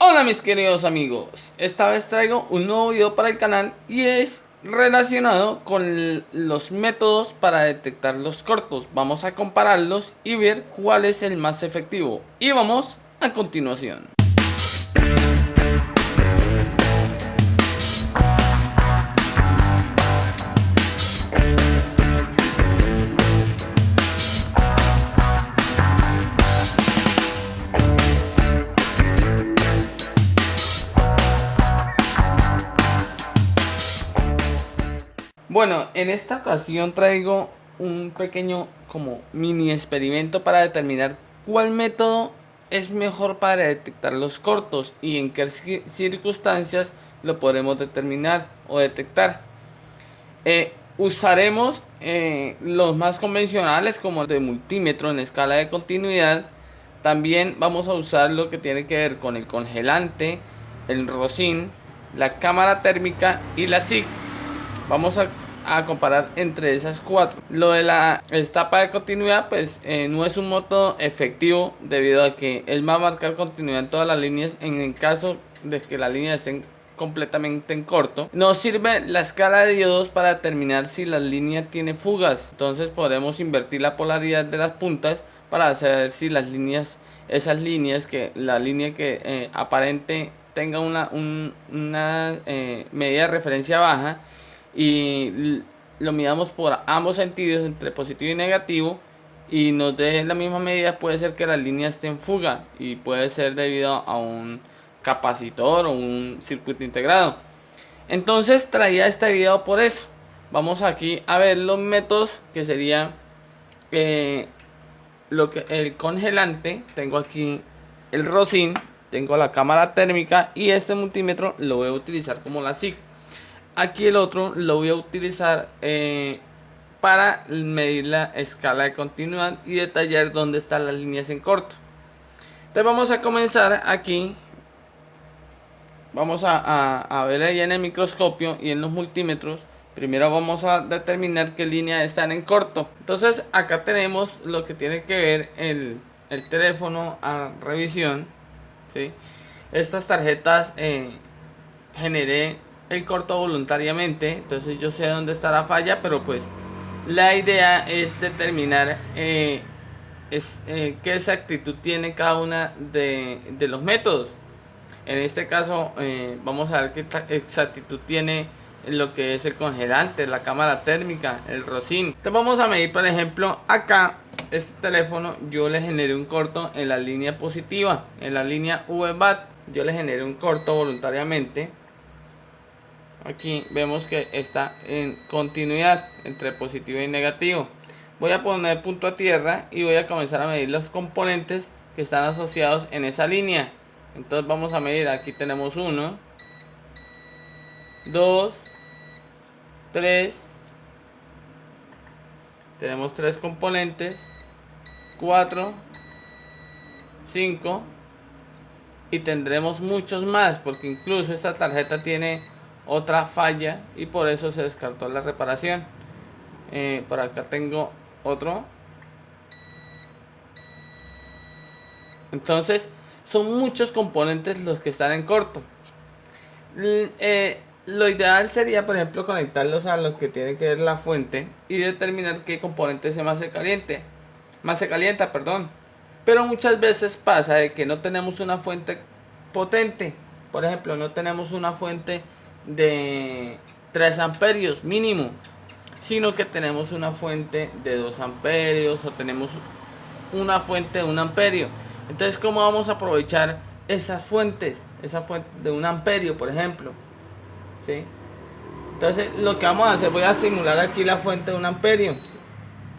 Hola mis queridos amigos, esta vez traigo un nuevo video para el canal y es relacionado con los métodos para detectar los cortos. Vamos a compararlos y ver cuál es el más efectivo. Y vamos a continuación. Bueno, en esta ocasión traigo un pequeño como mini experimento para determinar cuál método es mejor para detectar los cortos y en qué circunstancias lo podremos determinar o detectar. Usaremos los más convencionales como el de multímetro en escala de continuidad. También vamos a usar lo que tiene que ver con el congelante, el ROSIN, la cámara térmica y la SIG. Vamos a comparar entre esas cuatro. Lo de la etapa de continuidad pues no es un método efectivo debido a que él va a marcar continuidad en todas las líneas en el caso de que las líneas estén completamente en corto. Nos sirve la escala de diodos para determinar si la línea tiene fugas. Entonces podremos invertir la polaridad de las puntas para saber si las líneas, esas líneas, que la línea que aparente tenga una medida de referencia baja y lo midamos por ambos sentidos entre positivo y negativo y nos dé la misma medida, puede ser que la línea esté en fuga y puede ser debido a un capacitor o un circuito integrado. Entonces traía este video por eso. Vamos aquí a ver los métodos que sería el congelante. Tengo aquí el ROSIN, tengo la cámara térmica y este multímetro lo voy a utilizar como la SIG. Aquí el otro lo voy a utilizar para medir la escala de continuidad y detallar dónde están las líneas en corto. Entonces vamos a comenzar aquí. Vamos a ver ahí en el microscopio y en los multímetros. Primero vamos a determinar qué líneas están en corto. Entonces acá tenemos lo que tiene que ver el teléfono a revisión, ¿sí? Estas tarjetas generé el corto voluntariamente, entonces yo sé dónde está la falla, pero pues la idea es determinar qué exactitud tiene cada una de los métodos. En este caso vamos a ver qué exactitud tiene lo que es el congelante, la cámara térmica, el ROSIN. Entonces vamos a medir, por ejemplo, acá este teléfono yo le generé un corto en la línea positiva, en la línea VBAT. Yo le generé un corto voluntariamente. Aquí vemos que está en continuidad entre positivo y negativo. Voy a poner punto a tierra y voy a comenzar a medir los componentes que están asociados en esa línea. Entonces vamos a medir, aquí tenemos 1, 2, 3, tenemos 3 componentes, 4, 5 y tendremos muchos más porque incluso esta tarjeta tiene otra falla y por eso se descartó la reparación. Por acá tengo otro. Entonces son muchos componentes los que están en corto. Lo ideal sería, por ejemplo, conectarlos a lo que tiene que ver la fuente y determinar qué componente más se calienta, perdón. Pero muchas veces pasa de que no tenemos una fuente potente. Por ejemplo, no tenemos una fuente de 3 amperios mínimo, sino que tenemos una fuente de 2 amperios o tenemos una fuente de 1 amperio. Entonces, ¿cómo vamos a aprovechar esas fuentes? Esa fuente de 1 amperio, por ejemplo, ¿sí? Entonces, lo que vamos a hacer, voy a simular aquí la fuente de 1 amperio.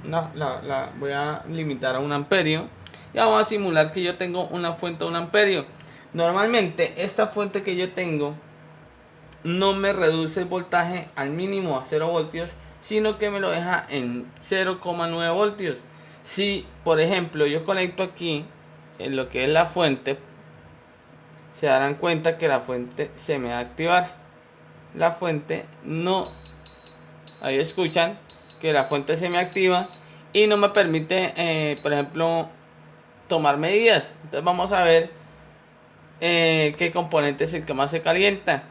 No, la voy a limitar a 1 amperio. Y vamos a simular que yo tengo una fuente de 1 amperio. Normalmente, esta fuente que yo tengo no me reduce el voltaje al mínimo a 0 voltios, sino que me lo deja en 0,9 voltios. Si, por ejemplo, yo conecto aquí en lo que es la fuente, se darán cuenta que la fuente se me va a activar. La fuente no, ahí escuchan que la fuente se me activa y no me permite, por ejemplo, tomar medidas. Entonces vamos a ver qué componente es el que más se calienta.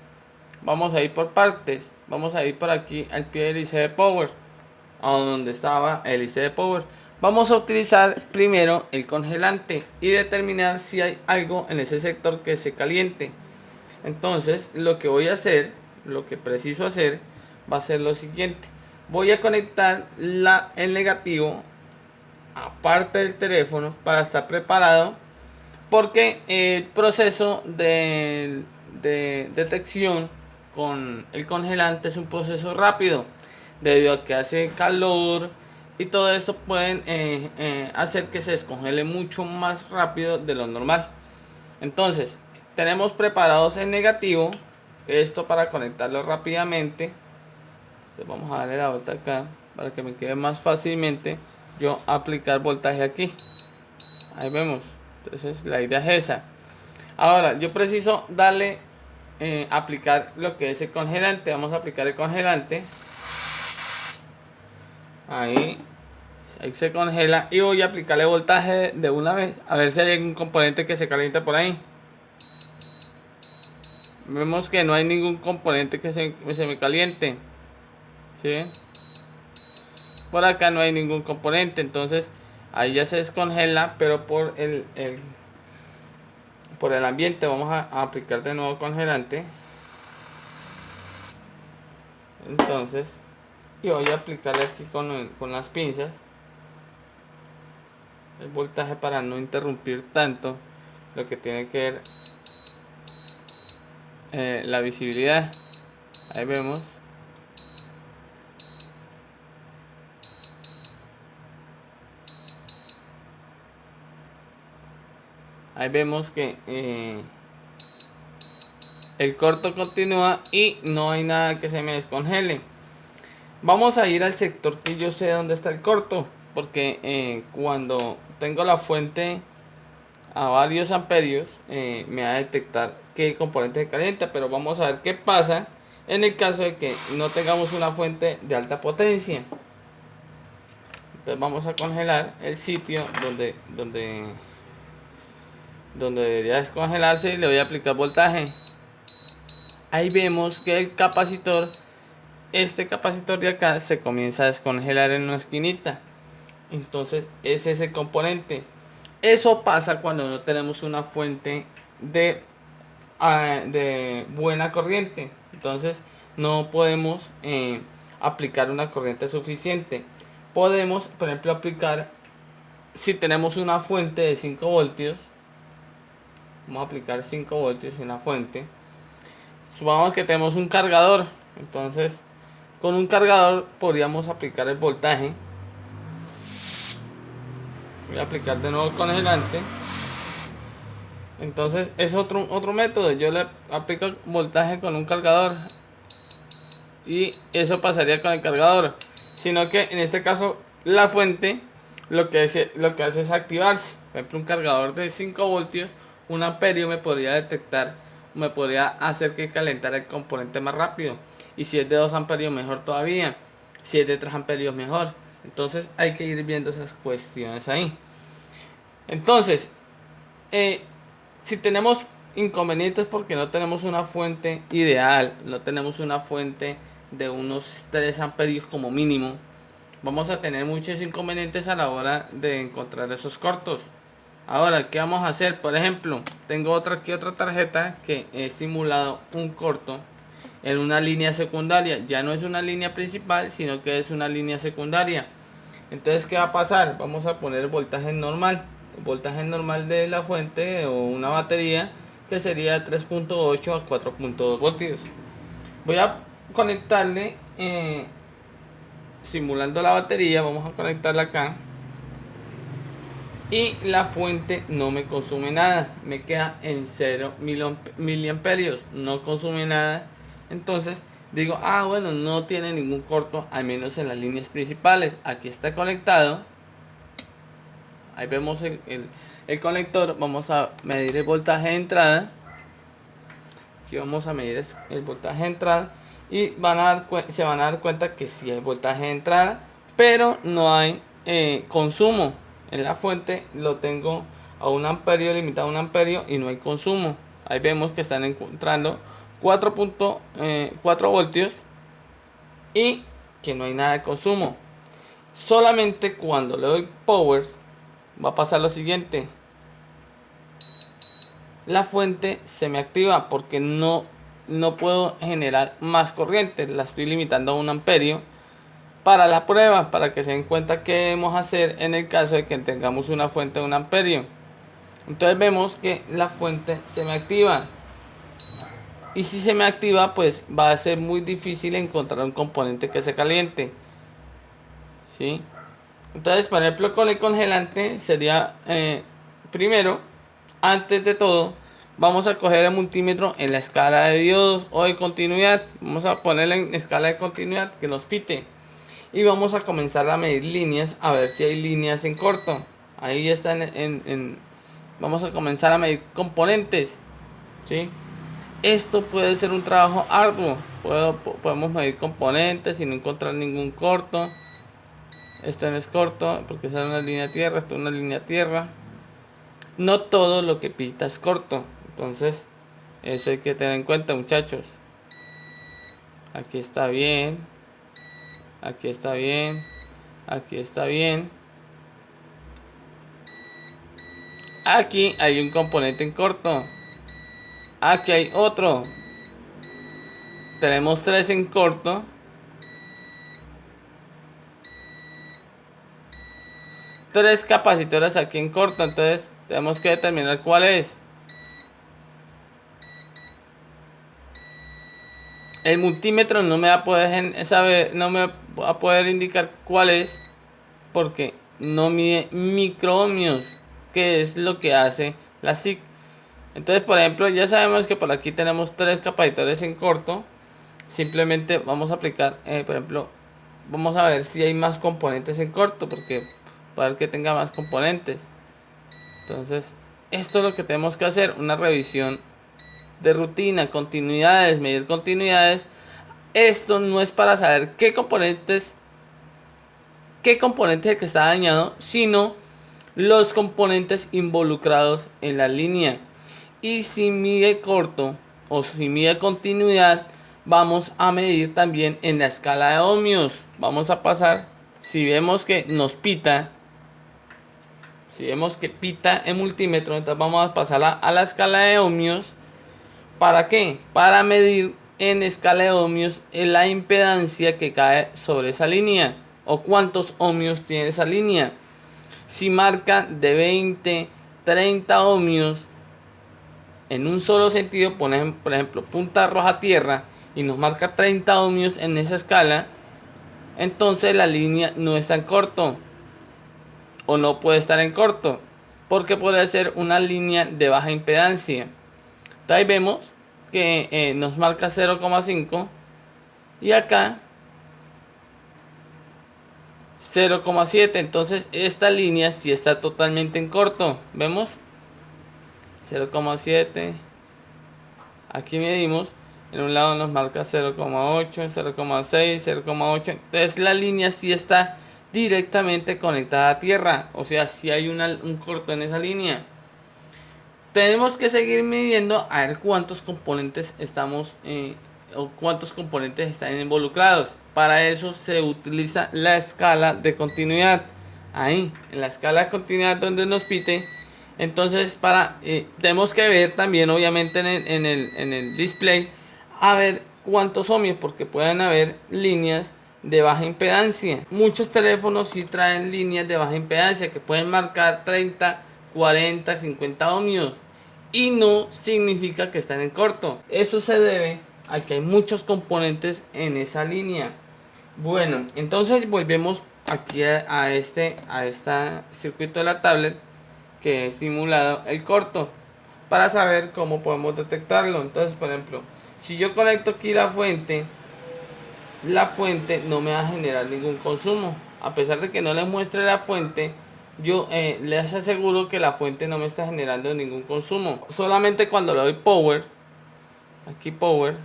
Vamos a ir por partes. Vamos a ir por aquí al pie del IC de Power, a donde estaba el IC de Power. Vamos a utilizar primero el congelante y determinar si hay algo en ese sector que se caliente. Entonces lo que voy a hacer, lo que preciso hacer, va a ser lo siguiente. Voy a conectar el negativo aparte del teléfono para estar preparado, porque el proceso de detección con el congelante es un proceso rápido, debido a que hace calor y todo esto pueden hacer que se descongele mucho más rápido de lo normal. Entonces tenemos preparados el negativo, esto para conectarlo rápidamente. Entonces vamos a darle la vuelta acá para que me quede más fácilmente yo aplicar voltaje aquí. Ahí vemos. Entonces la idea es esa. Ahora yo preciso darle aplicar lo que es el congelante. Vamos a aplicar el congelante. Ahí se congela y voy a aplicarle voltaje de una vez, a ver si hay algún componente que se caliente por ahí. Vemos que no hay ningún componente que se me caliente. ¿Sí? Por acá no hay ningún componente, entonces ahí ya se descongela, pero por el ambiente vamos a aplicar de nuevo congelante. Entonces, y voy a aplicarle aquí con las pinzas el voltaje para no interrumpir tanto lo que tiene que ver la visibilidad. Ahí vemos. Ahí vemos que el corto continúa y no hay nada que se me descongele. Vamos a ir al sector que yo sé dónde está el corto, porque cuando tengo la fuente a varios amperios me va a detectar qué componente se calienta. Pero vamos a ver qué pasa en el caso de que no tengamos una fuente de alta potencia. Entonces vamos a congelar el sitio donde debería descongelarse y le voy a aplicar voltaje. Ahí vemos que el capacitor, este capacitor de acá, se comienza a descongelar en una esquinita. Entonces ese es el componente. Eso pasa cuando no tenemos una fuente de buena corriente. Entonces no podemos aplicar una corriente suficiente. Podemos, por ejemplo, aplicar, si tenemos una fuente de 5 voltios, vamos a aplicar 5 voltios en la fuente. Supongamos que tenemos un cargador, entonces con un cargador podríamos aplicar el voltaje. Voy a aplicar de nuevo congelante. Entonces es otro método. Yo le aplico voltaje con un cargador y eso pasaría con el cargador, sino que en este caso la fuente lo que hace es activarse. Por ejemplo, un cargador de 5 voltios, un amperio me podría detectar, me podría hacer que calentara el componente más rápido, y si es de 2 amperios mejor todavía, si es de 3 amperios mejor. Entonces hay que ir viendo esas cuestiones ahí. Entonces si tenemos inconvenientes porque no tenemos una fuente ideal, no tenemos una fuente de unos 3 amperios como mínimo, vamos a tener muchos inconvenientes a la hora de encontrar esos cortos. Ahora, ¿qué vamos a hacer? Por ejemplo, tengo otra tarjeta que he simulado un corto en una línea secundaria. Ya no es una línea principal, sino que es una línea secundaria. Entonces, ¿qué va a pasar? Vamos a poner el voltaje normal. El voltaje normal de la fuente o una batería, que sería 3.8 a 4.2 voltios. Voy a conectarle, simulando la batería, vamos a conectarla acá. Y la fuente no me consume nada, me queda en 0 miliamperios, no consume nada. Entonces digo, bueno, no tiene ningún corto, al menos en las líneas principales. Aquí está conectado. Ahí vemos el conector. Vamos a medir el voltaje de entrada. Aquí vamos a medir el voltaje de entrada. Y se van a dar cuenta que sí hay voltaje de entrada, pero no hay consumo. En la fuente lo tengo a 1 amperio, limitado a 1 amperio, y no hay consumo. Ahí vemos que están encontrando 4.4 voltios y que no hay nada de consumo. Solamente cuando le doy power va a pasar lo siguiente: la fuente se me activa porque no puedo generar más corriente, la estoy limitando a 1 amperio para la prueba, para que se den cuenta qué debemos hacer en el caso de que tengamos una fuente de 1 amperio. Entonces vemos que la fuente se me activa, y si se me activa pues va a ser muy difícil encontrar un componente que se caliente, ¿sí? Entonces, por ejemplo, con el congelante sería, primero, antes de todo, vamos a coger el multímetro en la escala de diodos o de continuidad. Vamos a ponerle en escala de continuidad que nos pite. Y vamos a comenzar a medir líneas, a ver si hay líneas en corto. Ahí está vamos a comenzar a medir componentes, ¿sí? Esto puede ser un trabajo arduo. Podemos medir componentes sin encontrar ningún corto. Esto no es corto porque es una línea tierra, esto es una línea tierra. No todo lo que pita es corto, entonces eso hay que tener en cuenta, muchachos. Aquí está bien, aquí está bien, aquí está bien. Aquí hay un componente en corto, aquí hay otro. Tenemos 3 en corto. Tres capacitores aquí en corto, entonces tenemos que determinar cuál es. El multímetro no me va a poder saber, no me va a poder indicar cuál es, porque no mide microohmios, que es lo que hace la SIC. Entonces, por ejemplo, ya sabemos que por aquí tenemos 3 capacitores en corto. Simplemente vamos a aplicar, por ejemplo, vamos a ver si hay más componentes en corto, porque para que tenga más componentes. Entonces, esto es lo que tenemos que hacer: una revisión de rutina, continuidades, medir continuidades. Esto no es para saber qué componente es el que está dañado, sino los componentes involucrados en la línea. Y si mide corto o si mide continuidad, vamos a medir también en la escala de ohmios. Vamos a pasar, si vemos que nos pita, si vemos que pita el multímetro, entonces vamos a pasar a la escala de ohmios. ¿Para qué? Para medir en escala de ohmios la impedancia que cae sobre esa línea, o cuántos ohmios tiene esa línea. Si marca de 20, 30 ohmios en un solo sentido, por ejemplo, punta roja tierra, y nos marca 30 ohmios en esa escala, entonces la línea no está en corto, o no puede estar en corto, porque puede ser una línea de baja impedancia. Entonces ahí vemos que nos marca 0,5 y acá 0,7. Entonces esta línea sí está totalmente en corto. ¿Vemos? 0,7. Aquí medimos. En un lado nos marca 0,8, 0,6, 0,8. Entonces la línea sí está directamente conectada a tierra. O sea, sí hay un corto en esa línea. Tenemos que seguir midiendo a ver cuántos componentes o cuántos componentes están involucrados. Para eso se utiliza la escala de continuidad. Ahí, en la escala de continuidad donde nos pite. Entonces, tenemos que ver también, obviamente, en el display, a ver cuántos ohmios, porque pueden haber líneas de baja impedancia. Muchos teléfonos sí traen líneas de baja impedancia que pueden marcar 30, 40, 50 ohmios. Y no significa que están en corto. Eso se debe a que hay muchos componentes en esa línea. Bueno, entonces volvemos aquí a este circuito de la tablet que he simulado el corto, para saber cómo podemos detectarlo. Entonces, por ejemplo, si yo conecto aquí la fuente no me va a generar ningún consumo. A pesar de que no le muestre la fuente, yo les aseguro que la fuente no me está generando ningún consumo. Solamente cuando le doy power, aquí power,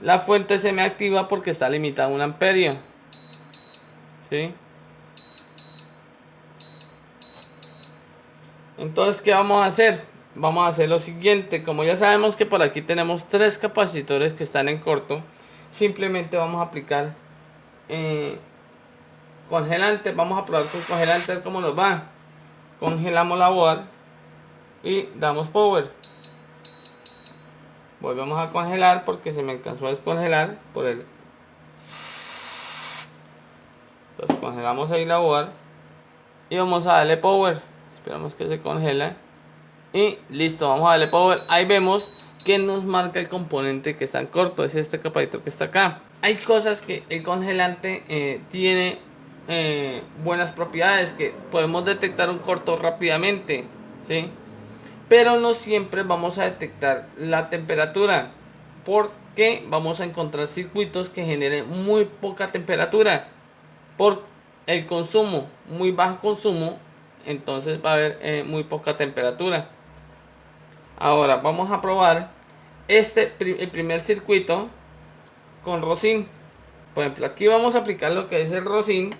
la fuente se me activa porque está limitada a 1 amperio. ¿Sí? Entonces, ¿qué vamos a hacer? Vamos a hacer lo siguiente. Como ya sabemos que por aquí tenemos tres capacitores que están en corto, simplemente vamos a aplicar congelante. Vamos a probar con congelante a ver cómo nos va. Congelamos la board y damos power. Volvemos a congelar porque se me alcanzó a descongelar por el. Entonces congelamos ahí la board y vamos a darle power. Esperamos que se congela y listo, vamos a darle power. Ahí vemos que nos marca el componente que está en corto, es este capacitor que está acá. Hay cosas que el congelante tiene buenas propiedades, que podemos detectar un corto rápidamente, ¿sí? Pero no siempre vamos a detectar la temperatura, porque vamos a encontrar circuitos que generen muy poca temperatura por el consumo, muy bajo consumo, entonces va a haber muy poca temperatura. Ahora vamos a probar el primer circuito con Rosin. Por ejemplo, aquí vamos a aplicar lo que es el Rosin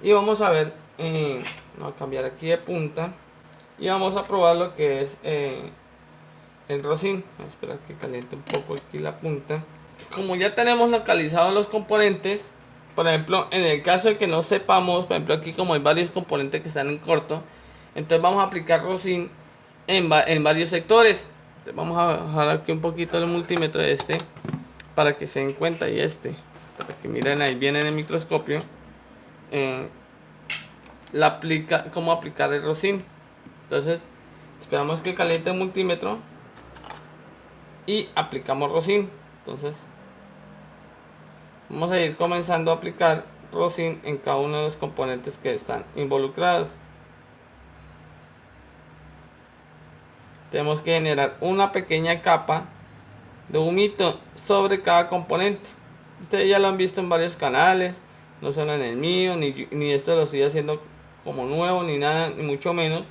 y vamos a ver, vamos a cambiar aquí de punta y vamos a probar lo que es el Rosin. Voy a esperar que caliente un poco aquí la punta. Como ya tenemos localizados los componentes, por ejemplo, en el caso de que no sepamos, por ejemplo aquí como hay varios componentes que están en corto, entonces vamos a aplicar Rosin en varios sectores. Entonces vamos a bajar aquí un poquito el multímetro de este para que se den cuenta, y para que miren, ahí viene en el microscopio cómo aplicar el Rosin. Entonces esperamos que caliente el multímetro y aplicamos Rosin. Entonces vamos a ir comenzando a aplicar Rosin en cada uno de los componentes que están involucrados. Tenemos que generar una pequeña capa de humito sobre cada componente. Ustedes ya lo han visto en varios canales, no solo en el mío, ni esto lo estoy haciendo como nuevo, ni nada, ni mucho menos.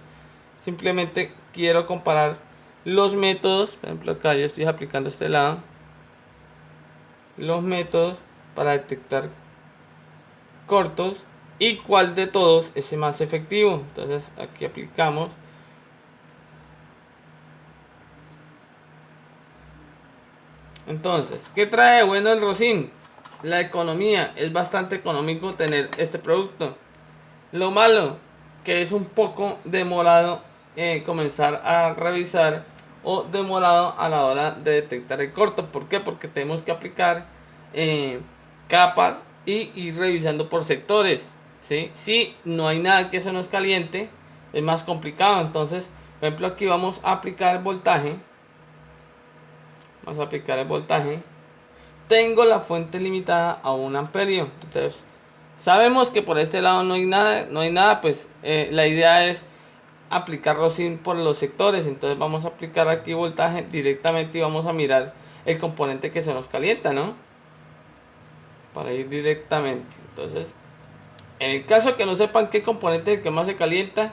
Simplemente quiero comparar los métodos. Por ejemplo, acá yo estoy aplicando este lado, los métodos para detectar cortos y cuál de todos es el más efectivo. Entonces aquí aplicamos. Entonces, ¿qué trae bueno el Rosin? La economía, es bastante económico tener este producto. Lo malo, que es un poco demorado comenzar a revisar, o demorado a la hora de detectar el corto. ¿Por qué? Porque tenemos que aplicar capas y ir revisando por sectores, ¿sí? Si no hay nada que eso nos caliente, es más complicado. Entonces, por ejemplo, aquí vamos a aplicar voltaje. Vamos a aplicar el voltaje. Tengo la fuente limitada a 1 amperio. Entonces, sabemos que por este lado no hay nada, pues la idea es aplicar Rosin por los sectores. Entonces vamos a aplicar aquí voltaje directamente y vamos a mirar el componente que se nos calienta, ¿no? Para ir directamente. Entonces, en el caso que no sepan qué componente es el que más se calienta,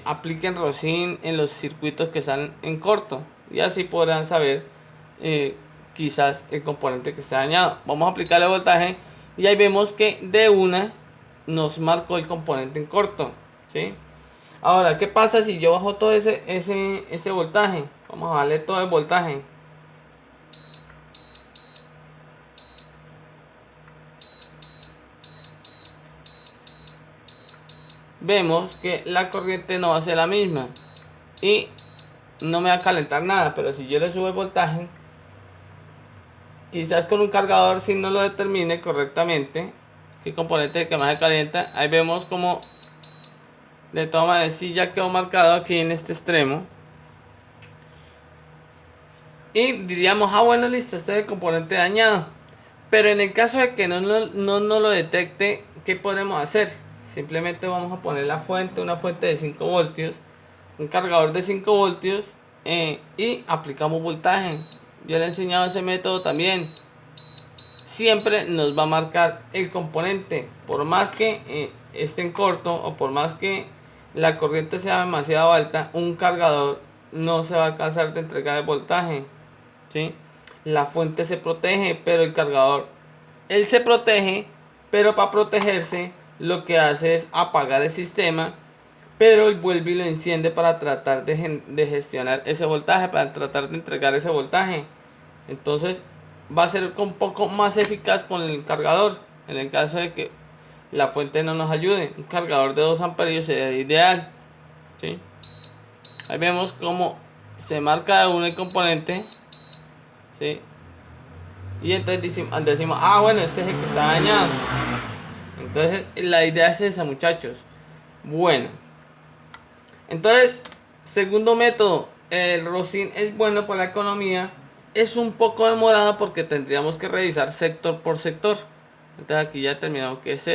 apliquen Rosin en los circuitos que están en corto y así podrán saber quizás el componente que está dañado. Vamos a aplicarle voltaje y ahí vemos que de una nos marcó el componente en corto, ¿sí? Ahora, ¿qué pasa si yo bajo todo ese voltaje? Vamos a darle todo el voltaje. Vemos que la corriente no va a ser la misma y no me va a calentar nada. Pero si yo le subo el voltaje, quizás con un cargador, si no lo determine correctamente qué componente es el que más se calienta, ahí vemos como de todas maneras sí ya quedó marcado aquí en este extremo. Y diríamos, ah bueno, listo, este es el componente dañado. Pero en el caso de que no lo detecte, ¿qué podemos hacer? Simplemente vamos a poner la fuente, una fuente de 5 voltios, un cargador de 5 voltios y aplicamos voltaje. Yo le he enseñado ese método también. Siempre nos va a marcar el componente, por más que esté en corto o por más que la corriente sea demasiado alta, un cargador no se va a cansar de entregar el voltaje, ¿sí? La fuente se protege, pero el cargador, él se protege, pero para protegerse lo que hace es apagar el sistema pero él vuelve y lo enciende para tratar de gestionar ese voltaje, para tratar de entregar ese voltaje. Entonces va a ser un poco más eficaz con el cargador en el caso de que la fuente no nos ayude. Un cargador de 2 amperios sería ideal, ¿sí? Ahí vemos cómo se marca de uno el componente, ¿sí? Y entonces decimos, ah, bueno, este es el que está dañado. Entonces la idea es esa, muchachos. Bueno, entonces, segundo método, el Rosin es bueno para la economía. Es un poco demorado porque tendríamos que revisar sector por sector. Entonces aquí ya terminamos que es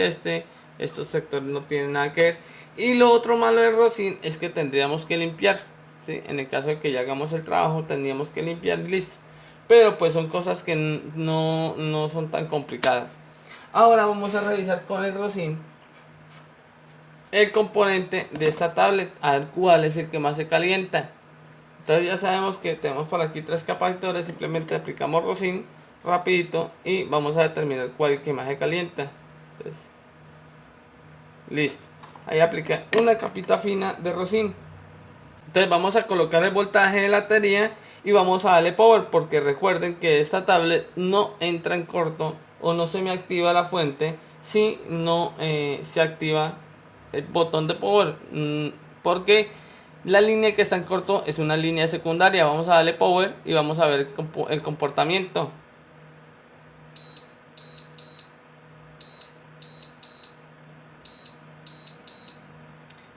estos sectores no tienen nada que ver. Y lo otro malo del Rosin es que tendríamos que limpiar, ¿sí? En el caso de que ya hagamos el trabajo tendríamos que limpiar y listo. Pero pues son cosas que no son tan complicadas. Ahora vamos a revisar con el Rosin el componente de esta tablet, a ver cuál es el que más se calienta. Entonces ya sabemos que tenemos por aquí 3 capacitores, simplemente aplicamos Rosin rapidito y vamos a determinar cuál es el que más se calienta. Entonces, listo, ahí apliqué una capita fina de Rosin. Entonces vamos a colocar el voltaje de la batería y vamos a darle power, porque recuerden que esta tablet no entra en corto o no se me activa la fuente si no se activa el botón de power, porque la línea que está en corto es una línea secundaria. Vamos a darle power y vamos a ver el comportamiento.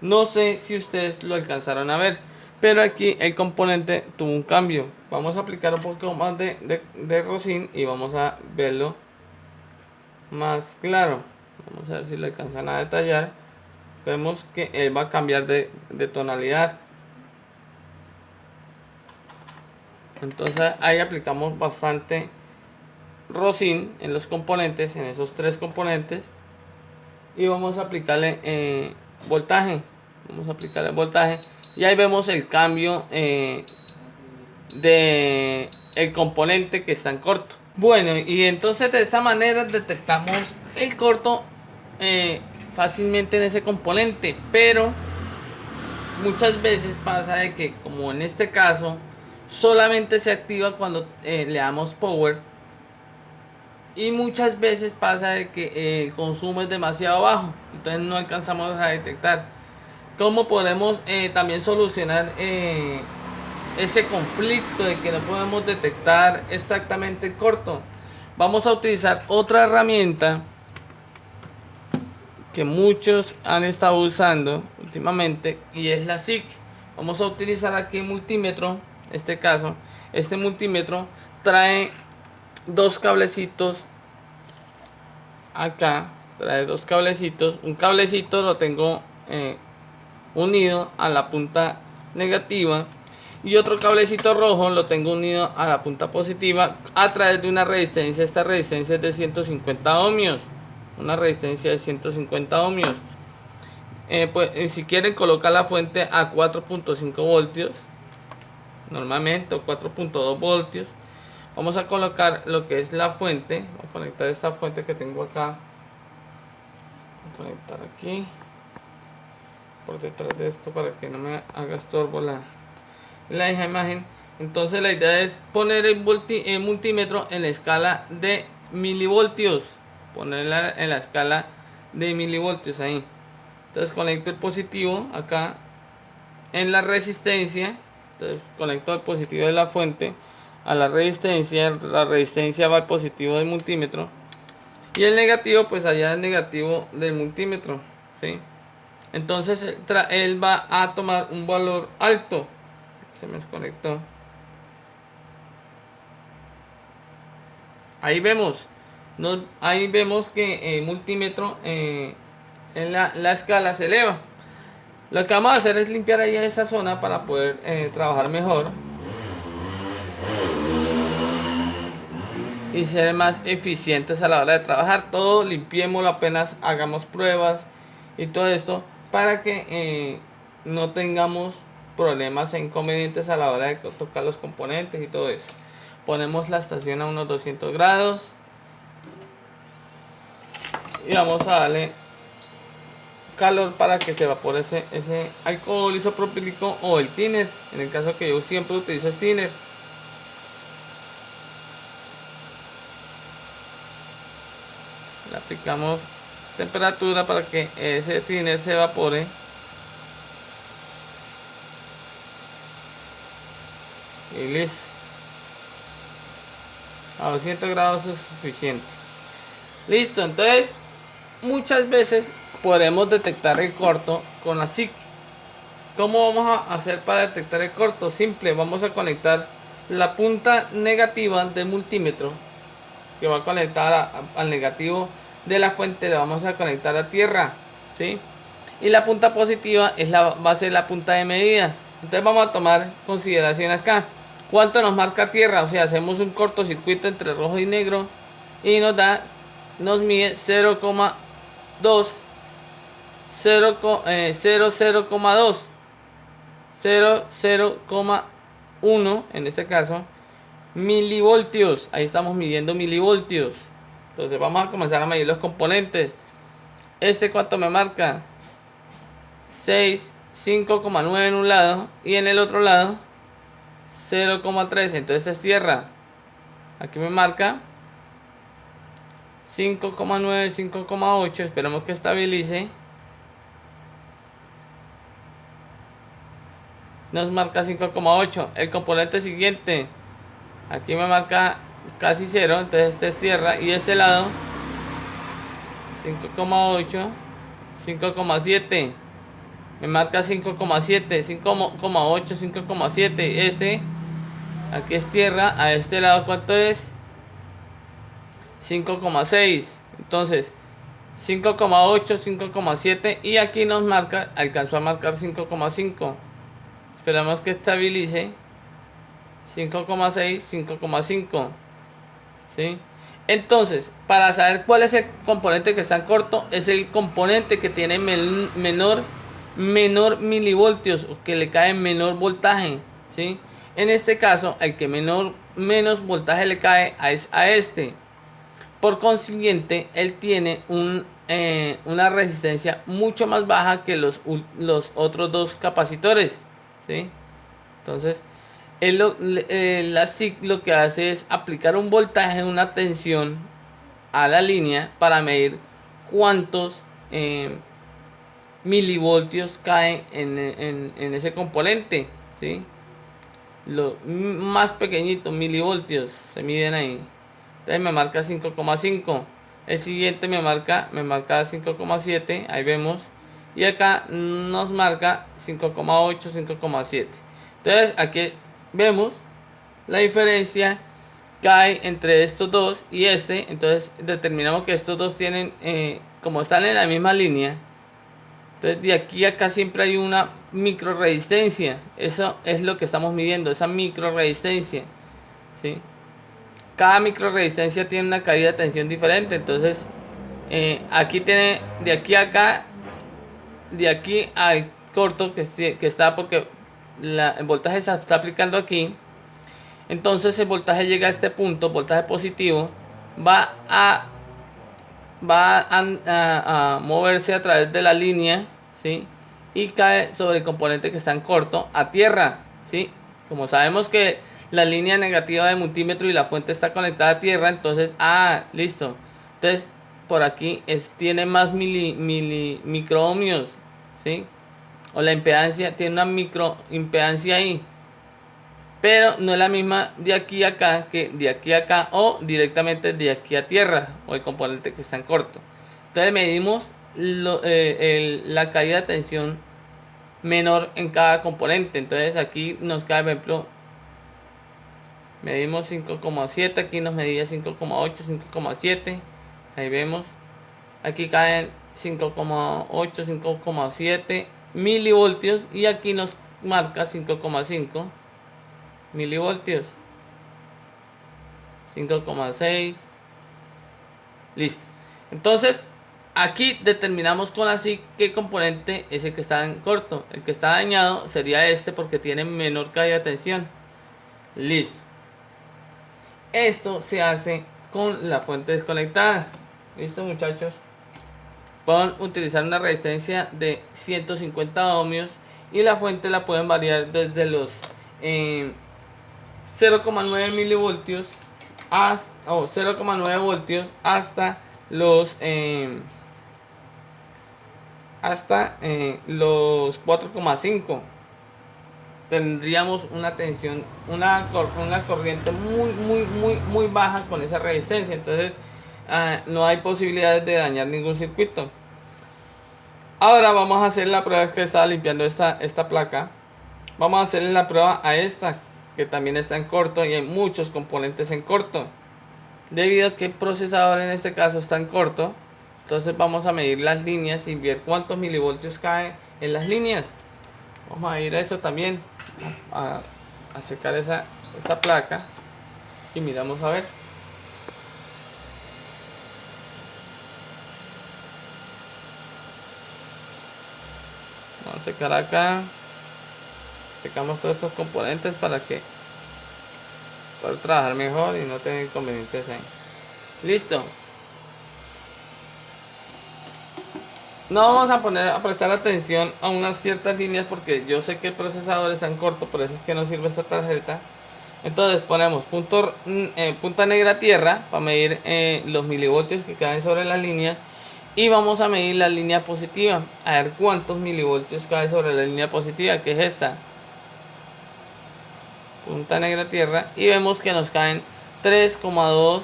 No sé si ustedes lo alcanzaron a ver, pero aquí el componente tuvo un cambio. Vamos a aplicar un poco más de Rosin y vamos a verlo más claro. Vamos a ver si lo alcanzan a detallar. Vemos que él va a cambiar de tonalidad. Entonces ahí aplicamos bastante Rosin en los componentes, en esos 3 componentes. Y vamos a aplicarle voltaje. Vamos a aplicarle voltaje. Y ahí vemos el cambio de el componente que está en corto. Bueno, y entonces de esta manera detectamos el corto fácilmente en ese componente. Pero muchas veces pasa de que, como en este caso, solamente se activa cuando le damos power. Y muchas veces pasa de que el consumo es demasiado bajo, entonces no alcanzamos a detectar. ¿Cómo podemos también solucionar ese conflicto de que no podemos detectar exactamente el corto? Vamos a utilizar otra herramienta que muchos han estado usando últimamente, y es la SIC. Vamos a utilizar aquí un multímetro. En este caso, este multímetro trae 2 cablecitos acá, trae 2 cablecitos. Un cablecito lo tengo unido a la punta negativa y otro cablecito rojo lo tengo unido a la punta positiva a través de una resistencia. Esta resistencia es de 150 ohmios, una resistencia de 150 ohmios. Pues si quieren colocar la fuente a 4.5 voltios normalmente, o 4.2 voltios. Vamos a colocar lo que es la fuente. Voy a conectar esta fuente que tengo acá. Voy a conectar aquí por detrás de esto para que no me haga estorbo la imagen. Entonces la idea es poner el multímetro en la escala de milivoltios. Ponerla en la escala de milivoltios ahí. Entonces conecto el positivo acá en la resistencia. Entonces conecto el positivo de la fuente a la resistencia va al positivo del multímetro y el negativo pues allá el negativo del multímetro, ¿sí? Entonces él va a tomar un valor alto. Se me desconectó. Ahí vemos que el multímetro en la escala se eleva. Lo que vamos a hacer es limpiar ahí esa zona para poder trabajar mejor y ser más eficientes a la hora de trabajar. Todo limpiémoslo apenas hagamos pruebas y todo esto para que no tengamos problemas e inconvenientes a la hora de tocar los componentes y todo eso. Ponemos la estación a unos 200 grados y vamos a darle calor para que se evapore ese alcohol isopropílico o el thinner. En el caso que yo siempre utilizo es thinner. Le aplicamos temperatura para que ese thinner se evapore. Y listo. A 200 grados es suficiente. Listo, entonces muchas veces podremos detectar el corto con la SIC. ¿Cómo vamos a hacer para detectar el corto? Simple, vamos a conectar la punta negativa del multímetro, que va a conectar al negativo de la fuente, le vamos a conectar a tierra, ¿sí? Y la punta positiva va a ser la punta de medida. Entonces vamos a tomar consideración acá. ¿Cuánto nos marca tierra? O sea, hacemos un cortocircuito entre rojo y negro y nos mide 0,2, 0,1 en este caso, milivoltios. Ahí estamos midiendo milivoltios. Entonces vamos a comenzar a medir los componentes. ¿Cuánto me marca? 5,9 en un lado y en el otro lado 0,3. Entonces es tierra. Aquí me marca 5,9, 5,8. Esperamos que estabilice. Nos marca 5,8. El componente siguiente, aquí me marca casi 0. Entonces este es tierra. Y este lado 5,8, 5,7. Me marca 5,7, 5,8, 5,7. Aquí es tierra. A este lado, ¿cuánto es? 5,6. Entonces 5,8, 5,7. Y aquí nos marca, alcanzó a marcar 5,5. Esperamos que estabilice. 5,6, 5,5. ¿Sí? Entonces, para saber cuál es el componente que está en corto, es el componente que tiene menor milivoltios, o que le cae menor voltaje, ¿sí? En este caso, el que menos voltaje le cae es a este. Por consiguiente, él tiene una resistencia mucho más baja que los otros dos capacitores, ¿sí? Entonces, la SIC lo que hace es aplicar un voltaje, una tensión a la línea para medir cuántos milivoltios caen en ese componente, ¿sí? Lo más pequeñito, milivoltios, se miden ahí. Entonces me marca 5,5. El siguiente me marca 5,7. Ahí vemos. Y acá nos marca 5,8, 5,7. Entonces aquí vemos la diferencia que hay entre estos dos y este. Entonces determinamos que estos dos tienen, como están en la misma línea, entonces de aquí a acá siempre hay una micro resistencia. Eso es lo que estamos midiendo, esa micro resistencia, ¿sí? Cada micro resistencia tiene una caída de tensión diferente. Entonces aquí tiene de aquí a acá, de aquí al corto que está, porque el voltaje se está aplicando aquí. Entonces el voltaje llega a este punto, voltaje positivo, va a moverse a través de la línea, ¿sí? Y cae sobre el componente que está en corto a tierra, ¿sí? Como sabemos que la línea negativa de multímetro y la fuente está conectada a tierra, entonces, listo. Entonces, por aquí tiene más microohmios, ¿sí? O la impedancia, tiene una microimpedancia ahí. Pero no es la misma de aquí a acá que de aquí a acá, o directamente de aquí a tierra, o el componente que está en corto. Entonces medimos la caída de tensión menor en cada componente. Entonces aquí nos cae, por ejemplo, medimos 5,7, aquí nos medía 5,8, 5,7. Ahí vemos. Aquí caen 5,8, 5,7 milivoltios y aquí nos marca 5,5 milivoltios, 5,6. Listo. Entonces aquí determinamos con así qué componente es el que está en corto. El que está dañado sería este, porque tiene menor caída de tensión. Listo. Esto se hace con la fuente desconectada. Listo, muchachos. pueden utilizar una resistencia de 150 ohmios y la fuente la pueden variar desde los 0,9 milivoltios hasta, 0,9 voltios hasta los los 4,5. Tendríamos una tensión, una corriente muy baja con esa resistencia. Entonces no hay posibilidades de dañar ningún circuito. Ahora vamos a hacer la prueba que estaba limpiando esta placa. Vamos a hacerle la prueba a esta, que también está en corto y hay muchos componentes en corto. Debido a que el procesador en este caso está en corto, entonces vamos a medir las líneas y ver cuántos milivoltios cae en las líneas. Vamos a ir a eso también, a secar esta placa y miramos a ver. Vamos a secar acá. Secamos todos estos componentes para que poder trabajar mejor y no tener inconvenientes ahí. Listo. No vamos a prestar atención a unas ciertas líneas porque yo sé que el procesador está en corto, por eso es que no sirve esta tarjeta. Entonces ponemos punta negra tierra para medir los milivoltios que caen sobre las líneas. Y vamos a medir la línea positiva, a ver cuántos milivoltios cae sobre la línea positiva, que es esta. Punta negra tierra, y vemos que nos caen 3,2,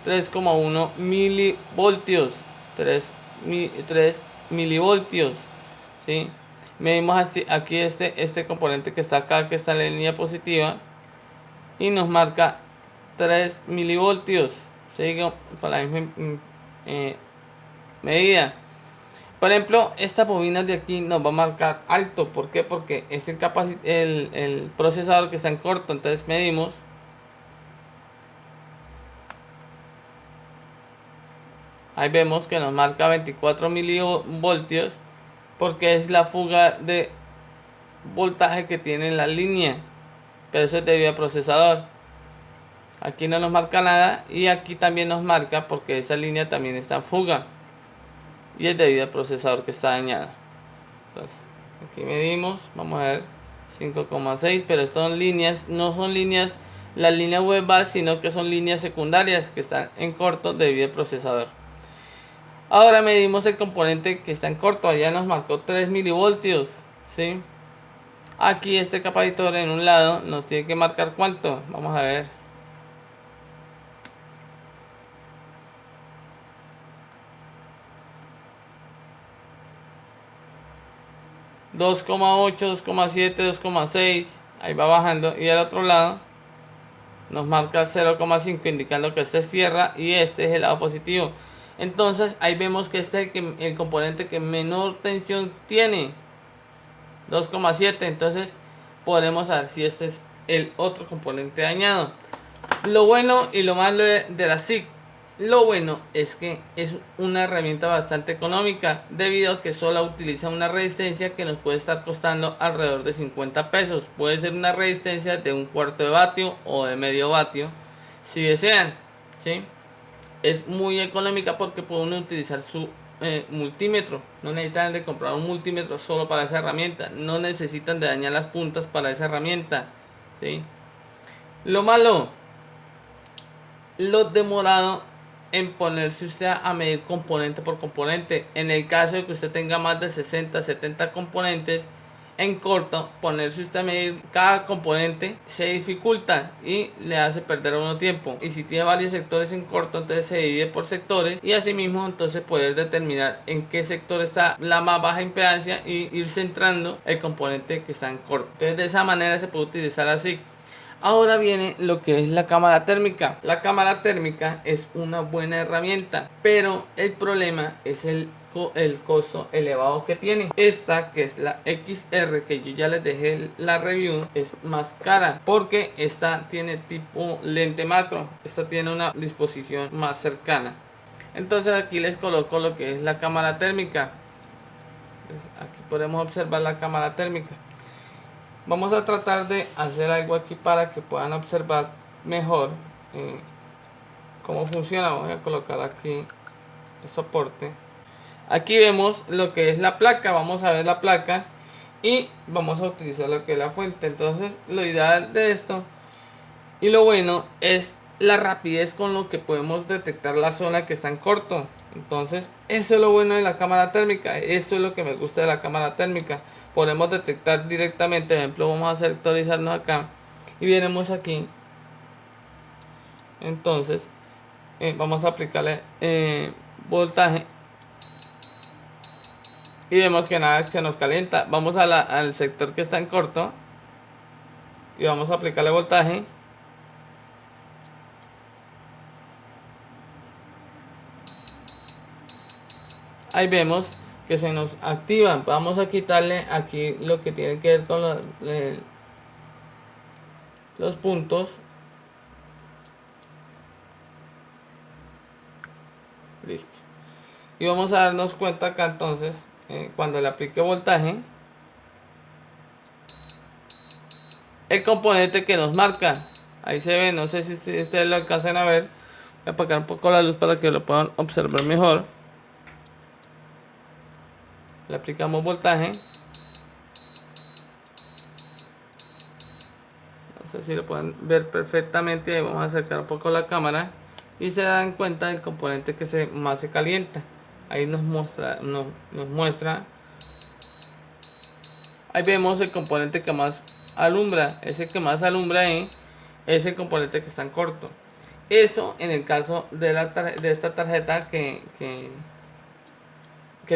3,1 milivoltios, 3 milivoltios, ¿sí? Medimos aquí este componente que está acá, que está en la línea positiva, y nos marca 3 milivoltios, ¿sí? Con la misma medida. Por ejemplo, esta bobina de aquí nos va a marcar alto. ¿Por qué? Porque es el procesador que está en corto. Entonces medimos. Ahí vemos que nos marca 24 milivoltios. Porque es la fuga de voltaje que tiene la línea. Pero eso es debido al procesador. Aquí no nos marca nada. Y aquí también nos marca porque esa línea también está en fuga. Y es debido al procesador que está dañado. Entonces aquí medimos, vamos a ver 5,6, pero estas son líneas, no son líneas la línea web base, sino que son líneas secundarias que están en corto debido al procesador. Ahora medimos el componente que está en corto, allá nos marcó 3 milivoltios, ¿sí? Aquí este capacitor en un lado nos tiene que marcar cuánto, vamos a ver. 2,8, 2,7, 2,6, ahí va bajando, y al otro lado nos marca 0,5 indicando que este es tierra y este es el lado positivo. Entonces ahí vemos que este es el componente que menor tensión tiene, 2,7. Entonces podemos saber si este es el otro componente dañado. Lo bueno y lo malo de la SIC: lo bueno es que es una herramienta bastante económica, debido a que solo utiliza una resistencia que nos puede estar costando alrededor de 50 pesos. Puede ser una resistencia de un cuarto de vatio o de medio vatio, si desean, ¿sí? Es muy económica porque pueden utilizar su multímetro. No necesitan de comprar un multímetro solo para esa herramienta. No necesitan de dañar las puntas para esa herramienta, ¿sí? Lo malo: lo demorado en ponerse usted a medir componente por componente. En el caso de que usted tenga más de 60, 70 componentes en corto, ponerse usted a medir cada componente se dificulta y le hace perder uno tiempo. Y si tiene varios sectores en corto, entonces se divide por sectores, y asimismo entonces poder determinar en qué sector está la más baja impedancia y ir centrando el componente que está en corto. Entonces de esa manera se puede utilizar así. Ahora viene lo que es la cámara térmica. La cámara térmica es una buena herramienta, pero el problema es el costo elevado que tiene. Esta, que es la XR, que yo ya les dejé la review, es más cara porque esta tiene tipo lente macro. Esta tiene una disposición más cercana. Entonces aquí les coloco lo que es la cámara térmica. Entonces, aquí podemos observar la cámara térmica. Vamos a tratar de hacer algo aquí para que puedan observar mejor cómo funciona. Voy a colocar aquí el soporte. Aquí vemos lo que es la placa, vamos a ver la placa y vamos a utilizar lo que es la fuente. Entonces lo ideal de esto y lo bueno es la rapidez con lo que podemos detectar la zona que está en corto. Entonces eso es lo bueno de la cámara térmica, esto es lo que me gusta de la cámara térmica. Podemos detectar directamente, por ejemplo vamos a sectorizarnos acá y veremos aquí. Entonces vamos a aplicarle voltaje y vemos que nada se nos calienta. Vamos a al sector que está en corto y vamos a aplicarle voltaje. Ahí vemos que se nos activan. Vamos a quitarle aquí lo que tiene que ver con los puntos. Listo. Y vamos a darnos cuenta acá entonces, cuando le aplique voltaje, el componente que nos marca. Ahí se ve, no sé si ustedes lo alcanzan a ver. Voy a apagar un poco la luz para que lo puedan observar mejor. Le aplicamos voltaje. No sé si lo pueden ver perfectamente. Ahí vamos a acercar un poco la cámara y se dan cuenta del componente que más se calienta. Ahí nos muestra, ahí vemos el componente que más alumbra. Ese que más alumbra ahí es el componente que está en corto. Eso en el caso de esta tarjeta que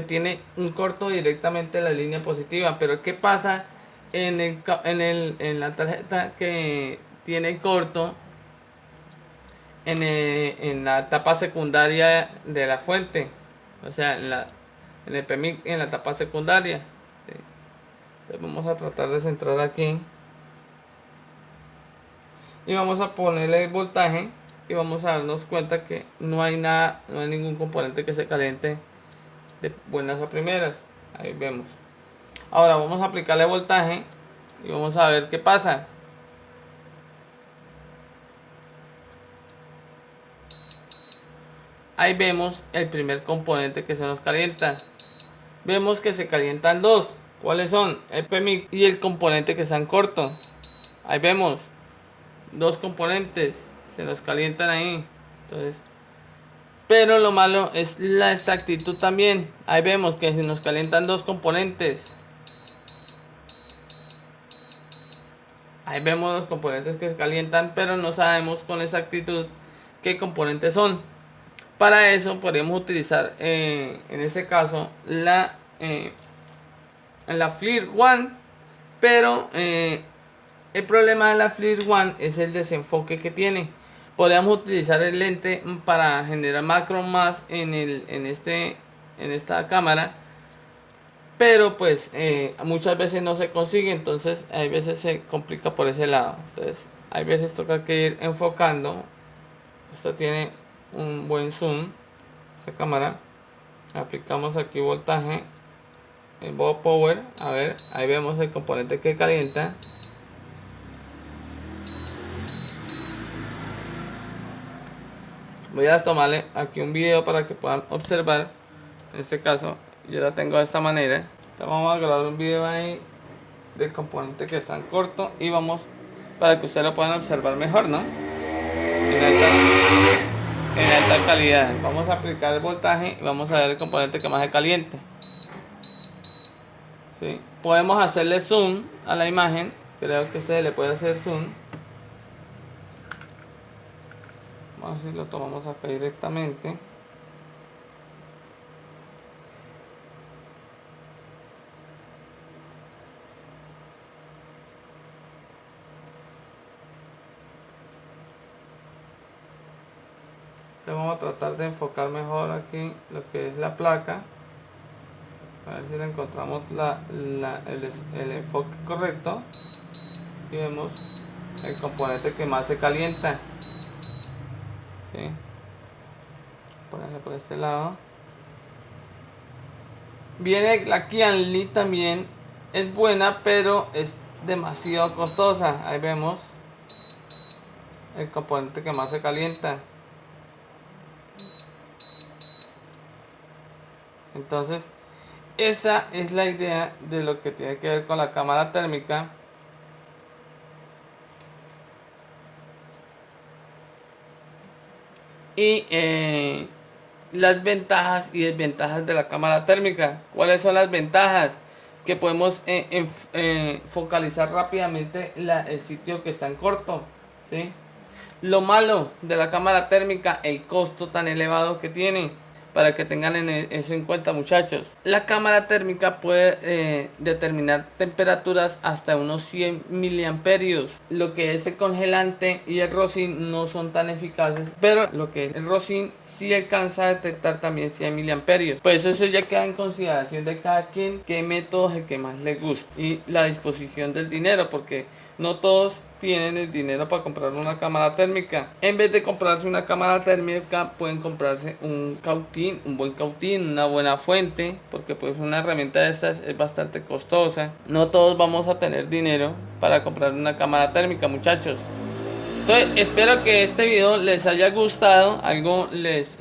tiene un corto directamente en la línea positiva. Pero ¿qué pasa en la tarjeta que tiene corto en la etapa secundaria de la fuente? O sea, en el PMIC, en la etapa secundaria. ¿Sí? Entonces vamos a tratar de centrar aquí. Y vamos a ponerle el voltaje. Y vamos a darnos cuenta que no hay nada, no hay ningún componente que se caliente de buenas a primeras. Ahí vemos. Ahora vamos a aplicarle voltaje. Y vamos a ver qué pasa. Ahí vemos el primer componente que se nos calienta. Vemos que se calientan dos. ¿Cuáles son? El PMIC y el componente que está en corto. Ahí vemos dos componentes. Se nos calientan ahí. Entonces, pero lo malo es la exactitud también. Ahí vemos que se nos calientan dos componentes. Ahí vemos los componentes que se calientan, pero no sabemos con exactitud qué componentes son. Para eso podríamos utilizar en este caso la FLIR One, pero el problema de la FLIR One es el desenfoque que tiene. Podríamos utilizar el lente para generar macro más en esta cámara, pero pues muchas veces no se consigue, entonces hay veces se complica por ese lado. Entonces hay veces toca que ir enfocando. Esta tiene un buen zoom, esta cámara. Aplicamos aquí voltaje, el modo power. A ver, ahí vemos el componente que calienta. Voy a tomarle aquí un video para que puedan observar. En este caso yo la tengo de esta manera. Entonces vamos a grabar un video ahí del componente que está en corto y vamos para que ustedes lo puedan observar mejor, ¿no? En alta calidad. Vamos a aplicar el voltaje y vamos a ver el componente que más se caliente. ¿Sí? Podemos hacerle zoom a la imagen. Creo que se le puede hacer zoom. Vamos a ver si lo tomamos acá directamente. Entonces vamos a tratar de enfocar mejor aquí lo que es la placa. A ver si le encontramos el enfoque correcto. Y vemos el componente que más se calienta. ¿Sí? Ponerle por este lado. Viene la Kianli también. Es buena, pero es demasiado costosa. Ahí vemos el componente que más se calienta. Entonces, esa es la idea de lo que tiene que ver con la cámara térmica. Y las ventajas y desventajas de la cámara térmica. ¿Cuáles son las ventajas? Que podemos focalizar rápidamente el sitio que está en corto, ¿sí? Lo malo de la cámara térmica, el costo tan elevado que tiene. Para que tengan eso en cuenta, muchachos. La cámara térmica puede determinar temperaturas hasta unos 100 miliamperios. Lo que es el congelante y el rosin no son tan eficaces, pero lo que es el rosin sí alcanza a detectar también 100 miliamperios. Pues eso ya queda en consideración de cada quien, qué método es el que más le gusta y la disposición del dinero, porque no todos tienen el dinero para comprar una cámara térmica. En vez de comprarse una cámara térmica, pueden comprarse un cautín, un buen cautín, una buena fuente, porque pues una herramienta de estas es bastante costosa. No todos vamos a tener dinero para comprar una cámara térmica, muchachos. Entonces, espero que este video les haya gustado. Algo les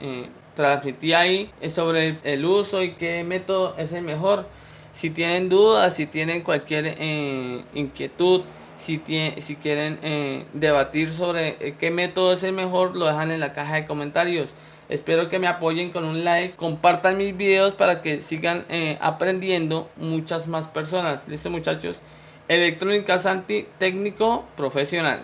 transmití ahí sobre el uso y qué método es el mejor. Si tienen dudas, si tienen cualquier inquietud, si quieren debatir sobre qué método es el mejor, lo dejan en la caja de comentarios. Espero que me apoyen con un like, compartan mis videos para que sigan aprendiendo muchas más personas. Listo, muchachos. Electrónica Santi, técnico profesional.